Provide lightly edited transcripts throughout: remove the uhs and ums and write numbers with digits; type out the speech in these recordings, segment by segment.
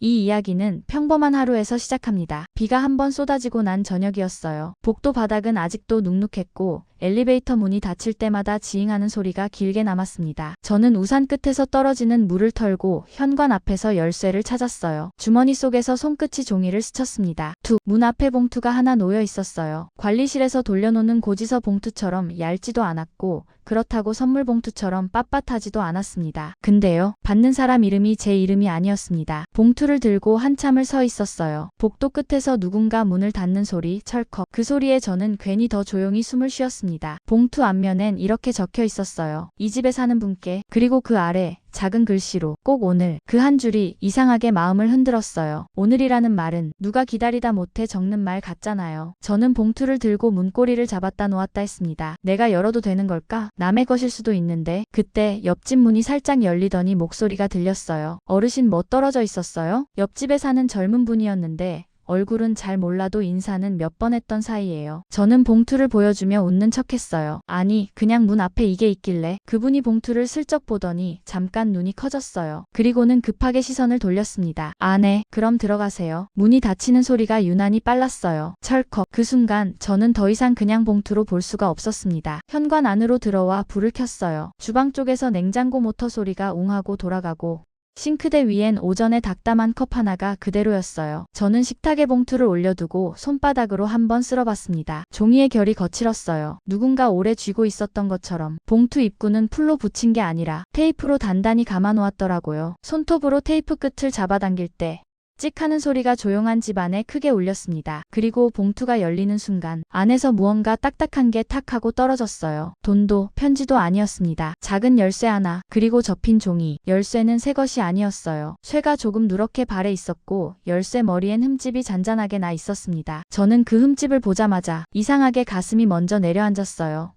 이 이야기는 평범한 하루에서 시작합니다. 비가 한번 쏟아지고 난 저녁이었어요. 복도 바닥은 아직도 눅눅했고 엘리베이터 문이 닫힐 때마다 지잉하는 소리가 길게 남았습니다. 저는 우산 끝에서 떨어지는 물을 털고 현관 앞에서 열쇠를 찾았어요. 주머니 속에서 손끝이 종이를 스쳤습니다. 문 앞에 봉투가 하나 놓여 있었어요. 관리실에서 돌려놓는 고지서 봉투처럼 얇지도 않았고 그렇다고 선물 봉투처럼 빳빳하지도 않았습니다. 근데요, 받는 사람 이름이 제 이름이 아니었습니다. 봉투를 들고 한참을 서 있었어요. 복도 끝에서 누군가 문을 닫는 소리, 철컥. 그 소리에 저는 괜히 더 조용히 숨을 쉬었습니다. 봉투 앞면엔 이렇게 적혀 있었어요. 이 집에 사는 분께. 그리고 그 아래 작은 글씨로 꼭 오늘. 그 한 줄이 이상하게 마음을 흔들었어요. 오늘이라는 말은 누가 기다리다 못해 적는 말 같잖아요. 저는 봉투를 들고 문고리를 잡았다 놓았다 했습니다. 내가 열어도 되는 걸까? 남의 것일 수도 있는데. 그때 옆집 문이 살짝 열리더니 목소리가 들렸어요. 어르신 뭐 떨어져 있었어요? 옆집에 사는 젊은 분이었는데 얼굴은 잘 몰라도 인사는 몇 번 했던 사이예요. 저는 봉투를 보여주며 웃는 척했어요. 아니, 그냥 문 앞에 이게 있길래. 그분이 봉투를 슬쩍 보더니 잠깐 눈이 커졌어요. 그리고는 급하게 시선을 돌렸습니다. 네, 그럼 들어가세요. 문이 닫히는 소리가 유난히 빨랐어요. 철컥. 그 순간 저는 더 이상 그냥 봉투로 볼 수가 없었습니다. 현관 안으로 들어와 불을 켰어요. 주방 쪽에서 냉장고 모터 소리가 웅하고 돌아가고 싱크대 위엔 오전에 닭담한 컵 하나가 그대로였어요. 저는 식탁에 봉투를 올려두고 손바닥으로 한번 쓸어봤습니다. 종이의 결이 거칠었어요. 누군가 오래 쥐고 있었던 것처럼. 봉투 입구는 풀로 붙인 게 아니라 테이프로 단단히 감아놓았더라고요. 손톱으로 테이프 끝을 잡아당길 때 찍 하는 소리가 조용한 집 안에 크게 울렸습니다. 그리고 봉투가 열리는 순간 안에서 무언가 딱딱한 게 탁 하고 떨어졌어요. 돈도 편지도 아니었습니다. 작은 열쇠 하나, 그리고 접힌 종이. 열쇠는 새 것이 아니었어요. 쇠가 조금 누렇게 발에 있었고 열쇠 머리엔 흠집이 잔잔하게 나 있었습니다. 저는 그 흠집을 보자마자 이상하게 가슴이 먼저 내려앉았어요.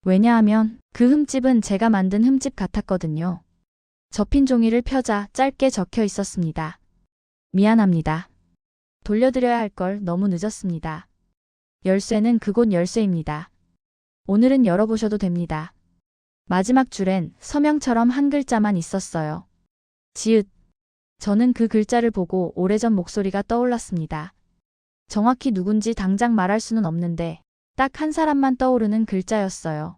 왜냐하면 그 흠집은 제가 만든 흠집 같았거든요. 접힌 종이를 펴자 짧게 적혀 있었습니다. 미안합니다. 돌려드려야 할 걸 너무 늦었습니다. 열쇠는 그곳 열쇠입니다. 오늘은 열어보셔도 됩니다. 마지막 줄엔 서명처럼 한 글자만 있었어요. 지읒. 저는 그 글자를 보고 오래전 목소리가 떠올랐습니다. 정확히 누군지 당장 말할 수는 없는데 딱 한 사람만 떠오르는 글자였어요.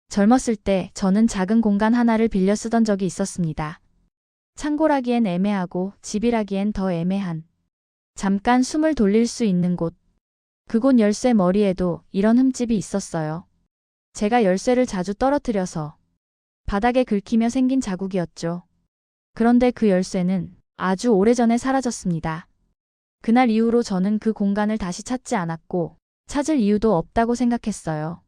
젊었을 때 저는 작은 공간 하나를 빌려 쓰던 적이 있었습니다. 창고라기엔 애매하고 집이라기엔 더 애매한. 잠깐 숨을 돌릴 수 있는 곳. 그곳 열쇠 머리에도 이런 흠집이 있었어요. 제가 열쇠를 자주 떨어뜨려서 바닥에 긁히며 생긴 자국이었죠. 그런데 그 열쇠는 아주 오래전에 사라졌습니다. 그날 이후로 저는 그 공간을 다시 찾지 않았고 찾을 이유도 없다고 생각했어요.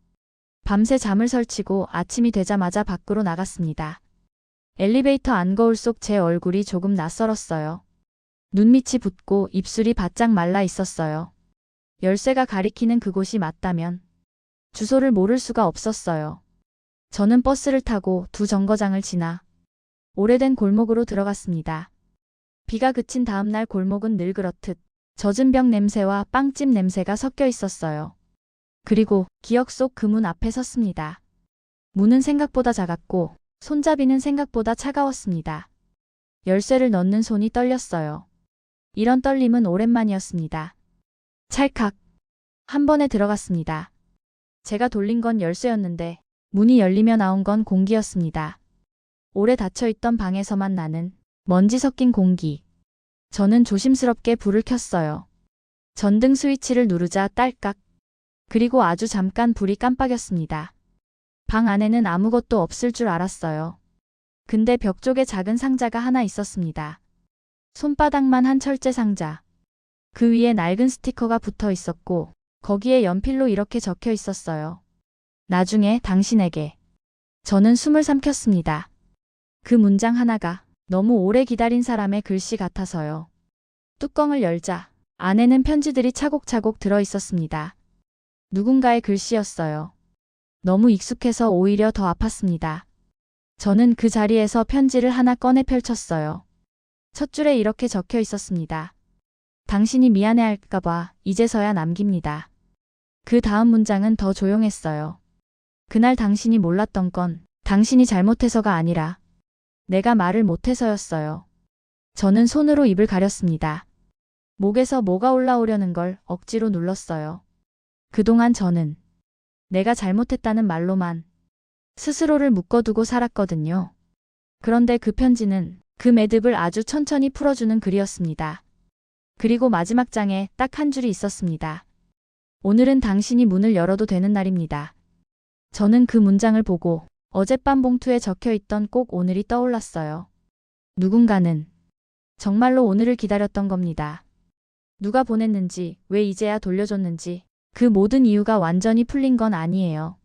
밤새 잠을 설치고 아침이 되자마자 밖으로 나갔습니다. 엘리베이터 안 거울 속 제 얼굴이 조금 낯설었어요. 눈밑이 붓고 입술이 바짝 말라 있었어요. 열쇠가 가리키는 그곳이 맞다면 주소를 모를 수가 없었어요. 저는 버스를 타고 두 정거장을 지나 오래된 골목으로 들어갔습니다. 비가 그친 다음 날 골목은 늘 그렇듯 젖은 벽 냄새와 빵집 냄새가 섞여 있었어요. 그리고 기억 속 그 문 앞에 섰습니다. 문은 생각보다 작았고 손잡이는 생각보다 차가웠습니다. 열쇠를 넣는 손이 떨렸어요. 이런 떨림은 오랜만이었습니다. 찰칵. 한 번에 들어갔습니다. 제가 돌린 건 열쇠였는데 문이 열리며 나온 건 공기였습니다. 오래 닫혀있던 방에서만 나는 먼지 섞인 공기. 저는 조심스럽게 불을 켰어요. 전등 스위치를 누르자 딸깍. 그리고 아주 잠깐 불이 깜빡였습니다. 방 안에는 아무것도 없을 줄 알았어요. 근데 벽 쪽에 작은 상자가 하나 있었습니다. 손바닥만 한 철제 상자. 그 위에 낡은 스티커가 붙어 있었고 거기에 연필로 이렇게 적혀 있었어요. 나중에 당신에게. 저는 숨을 삼켰습니다. 그 문장 하나가 너무 오래 기다린 사람의 글씨 같아서요. 뚜껑을 열자 안에는 편지들이 차곡차곡 들어 있었습니다. 누군가의 글씨였어요. 너무 익숙해서 오히려 더 아팠습니다. 저는 그 자리에서 편지를 하나 꺼내 펼쳤어요. 첫 줄에 이렇게 적혀 있었습니다. 당신이 미안해할까봐 이제서야 남깁니다. 그 다음 문장은 더 조용했어요. 그날 당신이 몰랐던 건 당신이 잘못해서가 아니라 내가 말을 못해서였어요. 저는 손으로 입을 가렸습니다. 목에서 뭐가 올라오려는 걸 억지로 눌렀어요. 그동안 저는 내가 잘못했다는 말로만 스스로를 묶어두고 살았거든요. 그런데 그 편지는 그 매듭을 아주 천천히 풀어주는 글이었습니다. 그리고 마지막 장에 딱 한 줄이 있었습니다. 오늘은 당신이 문을 열어도 되는 날입니다. 저는 그 문장을 보고 어젯밤 봉투에 적혀있던 꼭 오늘이 떠올랐어요. 누군가는 정말로 오늘을 기다렸던 겁니다. 누가 보냈는지, 왜 이제야 돌려줬는지 그 모든 이유가 완전히 풀린 건 아니에요.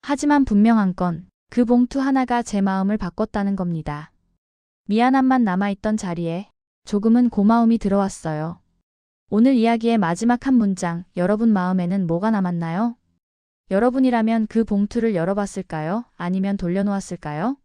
하지만 분명한 건 그 봉투 하나가 제 마음을 바꿨다는 겁니다. 미안함만 남아있던 자리에 조금은 고마움이 들어왔어요. 오늘 이야기의 마지막 한 문장, 여러분 마음에는 뭐가 남았나요? 여러분이라면 그 봉투를 열어봤을까요? 아니면 돌려놓았을까요?